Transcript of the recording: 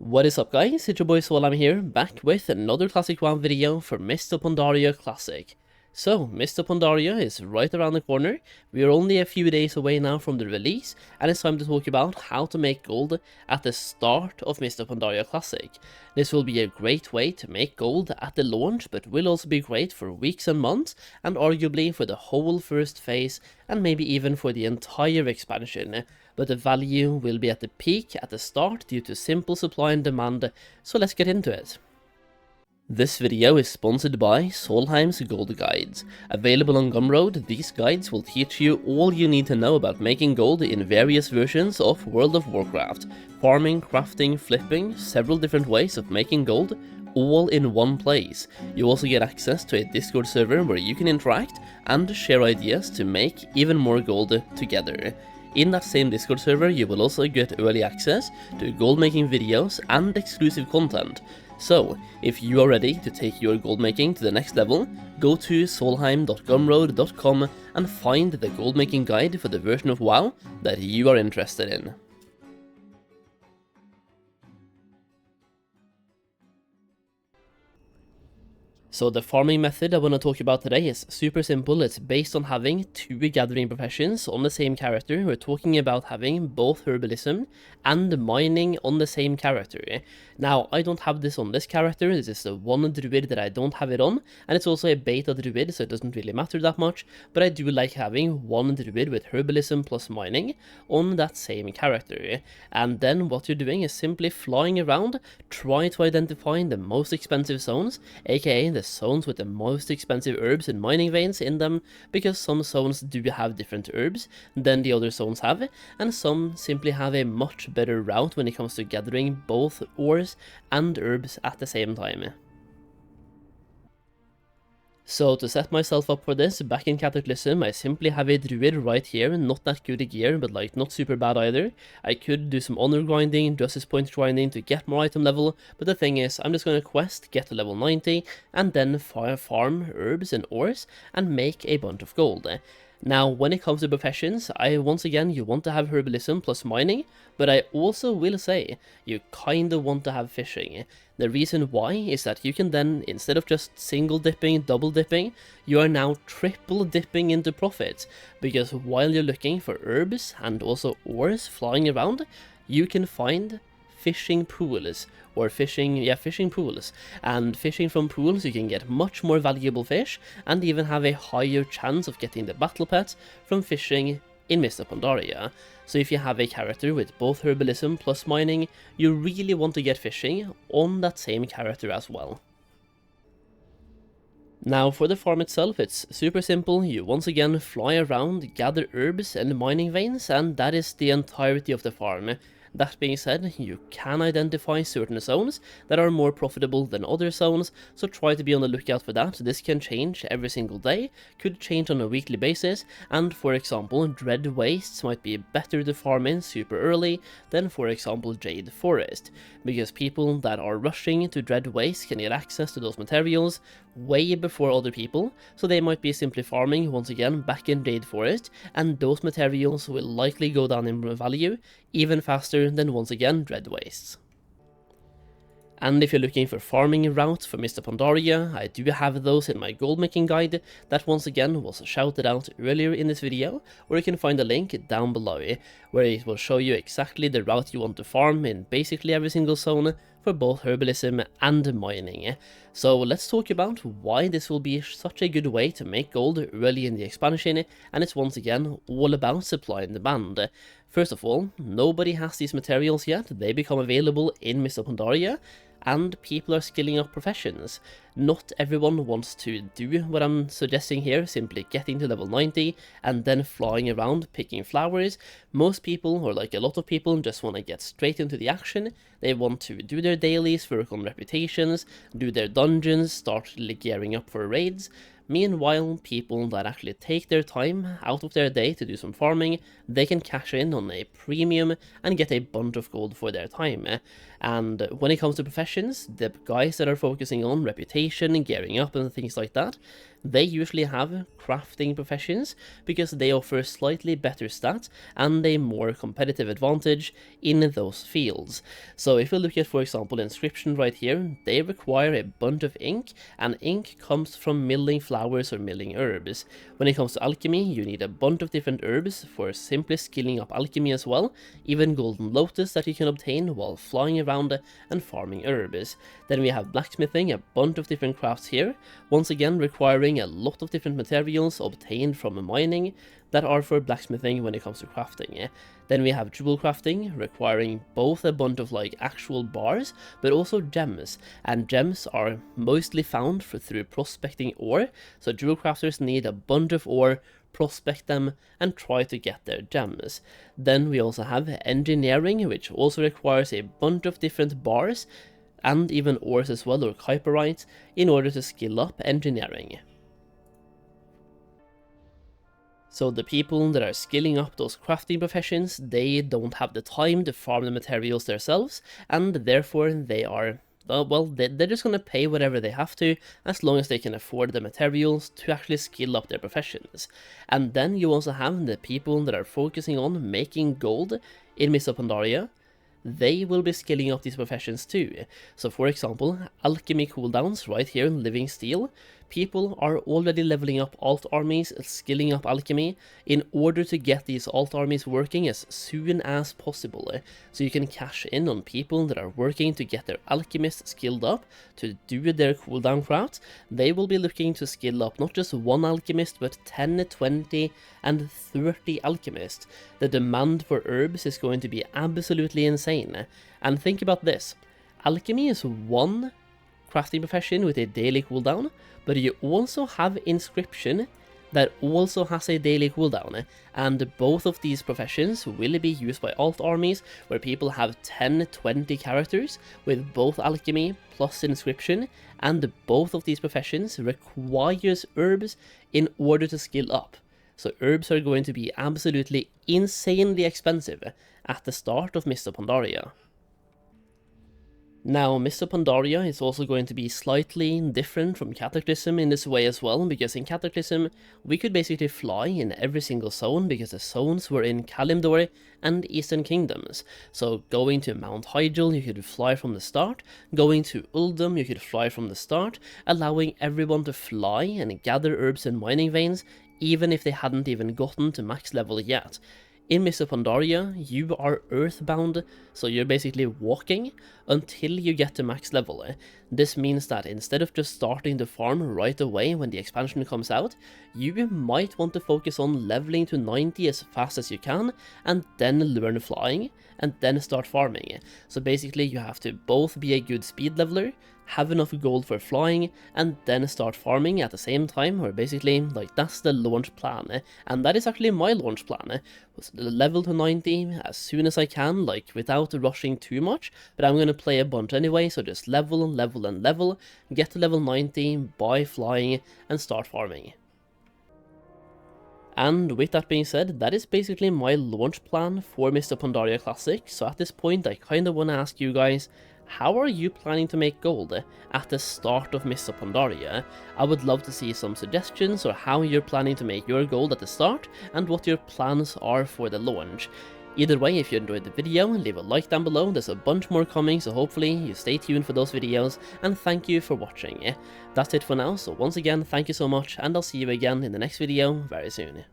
What is up guys, it's your boy Solheim here, back with another Classic WoW video for Mists of Pandaria Classic. So, Mists of Pandaria is right around the corner. We are only a few days away now from the release, and it's time to talk about how to make gold at the start of Mists of Pandaria Classic. This will be a great way to make gold at the launch, but will also be great for weeks and months, and arguably for the whole first phase, and maybe even for the entire expansion. But the value will be at the peak at the start due to simple supply and demand, so let's get into it. This video is sponsored by Solheim's Gold Guides. Available on Gumroad, these guides will teach you all you need to know about making gold in various versions of World of Warcraft. Farming, crafting, flipping, several different ways of making gold, all in one place. You also get access to a Discord server where you can interact and share ideas to make even more gold together. In that same Discord server, you will also get early access to gold making videos and exclusive content. So, if you are ready to take your gold making to the next level, go to solheim.gumroad.com and find the gold making guide for the version of WoW that you are interested in. So the farming method I want to talk about today is super simple. It's based on having two gathering professions on the same character. We're talking about having both herbalism and mining on the same character. Now, I don't have this on this character. This is the one druid that I don't have it on, and it's also a beta druid, so it doesn't really matter that much, but I do like having one druid with herbalism plus mining on that same character. And then what you're doing is simply flying around, try to identify the most expensive zones, aka the zones with the most expensive herbs and mining veins in them, because some zones do have different herbs than the other zones have, and some simply have a much better route when it comes to gathering both ores and herbs at the same time. So to set myself up for this, back in Cataclysm, I simply have a druid right here, not that good a gear, but like not super bad either. I could do some honor grinding, justice point grinding to get more item level, but the thing is, I'm just going to quest, get to level 90, and then farm herbs and ores, and make a bunch of gold. Now, when it comes to professions, once again, you want to have herbalism plus mining, but I also will say, you kinda want to have fishing. The reason why is that you can then, instead of just single dipping, double dipping, you are now triple dipping into profit, because while you're looking for herbs and also ores flying around, you can find fishing pools, or fishing pools, and fishing from pools you can get much more valuable fish, and even have a higher chance of getting the battle pet from fishing in Mists of Pandaria. So if you have a character with both herbalism plus mining, you really want to get fishing on that same character as well. Now for the farm itself, it's super simple. You once again fly around, gather herbs and mining veins, and that is the entirety of the farm. That being said, you can identify certain zones that are more profitable than other zones, so try to be on the lookout for that. This can change every single day, could change on a weekly basis, and for example, Dread Wastes might be better to farm in super early than for example Jade Forest, because people that are rushing to Dread Wastes can get access to those materials way before other people, so they might be simply farming once again back in Jade Forest, and those materials will likely go down in value even faster than once again Dread Wastes. And if you're looking for farming routes for Mists of Pandaria, I do have those in my gold making guide that once again was shouted out earlier in this video, or you can find a link down below where it will show you exactly the route you want to farm in basically every single zone for both herbalism and mining. So let's talk about why this will be such a good way to make gold early in the expansion, and it's once again all about supply and demand. First of all, nobody has these materials yet, they become available in Mists of Pandaria, and people are skilling up professions. Not everyone wants to do what I'm suggesting here, simply getting to level 90 and then flying around picking flowers. Most people, or like a lot of people, just want to get straight into the action. They want to do their dailies, work on reputations, do their dungeons, start gearing up for raids. Meanwhile, people that actually take their time out of their day to do some farming, they can cash in on a premium and get a bunch of gold for their time. And when it comes to professions, the guys that are focusing on reputation, gearing up and things like that, they usually have crafting professions because they offer slightly better stats and a more competitive advantage in those fields. So if we look at, for example, inscription right here, they require a bunch of ink, and ink comes from milling flowers or milling herbs. When it comes to alchemy, you need a bunch of different herbs for simply skilling up alchemy as well, even golden lotus that you can obtain while flying around and farming herbs. Then we have blacksmithing, a bunch of different crafts here, once again requiring a lot of different materials obtained from mining that are for blacksmithing when it comes to crafting. Then we have jewel crafting, requiring both a bunch of like actual bars, but also gems, and gems are mostly found through prospecting ore, so jewel crafters need a bunch of ore, prospect them, and try to get their gems. Then we also have engineering, which also requires a bunch of different bars, and even ores as well, or kyperites, in order to skill up engineering. So the people that are skilling up those crafting professions, they don't have the time to farm the materials themselves, and therefore they are, well, they're just gonna pay whatever they have to, as long as they can afford the materials to actually skill up their professions. And then you also have the people that are focusing on making gold in Mists of Pandaria. They will be skilling up these professions too. So for example, alchemy cooldowns right here in Living Steel, people are already leveling up alt armies, skilling up alchemy, in order to get these alt armies working as soon as possible. So you can cash in on people that are working to get their alchemists skilled up to do their cooldown crafts. They will be looking to skill up not just one alchemist, but 10, 20, and 30 alchemists. The demand for herbs is going to be absolutely insane. And think about this, alchemy is one crafting profession with a daily cooldown, but you also have inscription that also has a daily cooldown, and both of these professions will be used by alt armies where people have 10, 20 characters with both alchemy plus inscription, and both of these professions requires herbs in order to skill up. So herbs are going to be absolutely insanely expensive at the start of Mists of Pandaria. Now, Mists of Pandaria is also going to be slightly different from Cataclysm in this way as well, because in Cataclysm, we could basically fly in every single zone, because the zones were in Kalimdor and Eastern Kingdoms. So going to Mount Hyjal, you could fly from the start, going to Uldum, you could fly from the start, allowing everyone to fly and gather herbs and mining veins, even if they hadn't even gotten to max level yet. In Mists of Pandaria, you are earthbound, so you're basically walking until you get to max level. This means that instead of just starting the farm right away when the expansion comes out, you might want to focus on leveling to 90 as fast as you can, and then learn flying, and then start farming. So basically you have to both be a good speed leveler, have enough gold for flying, and then start farming at the same time, or basically, like, that's the launch plan, and that is actually my launch plan, was level to 90 as soon as I can, like, without rushing too much, but I'm gonna play a bunch anyway, so just level, level, and level, get to level 90, buy flying, and start farming. And with that being said, that is basically my launch plan for Mists of Pandaria Classic, so at this point I kinda wanna ask you guys, how are you planning to make gold at the start of Mists of Pandaria? I would love to see some suggestions or how you're planning to make your gold at the start and what your plans are for the launch. Either way, if you enjoyed the video, leave a like down below, there's a bunch more coming, so hopefully you stay tuned for those videos, and thank you for watching. That's it for now, so once again, thank you so much, and I'll see you again in the next video very soon.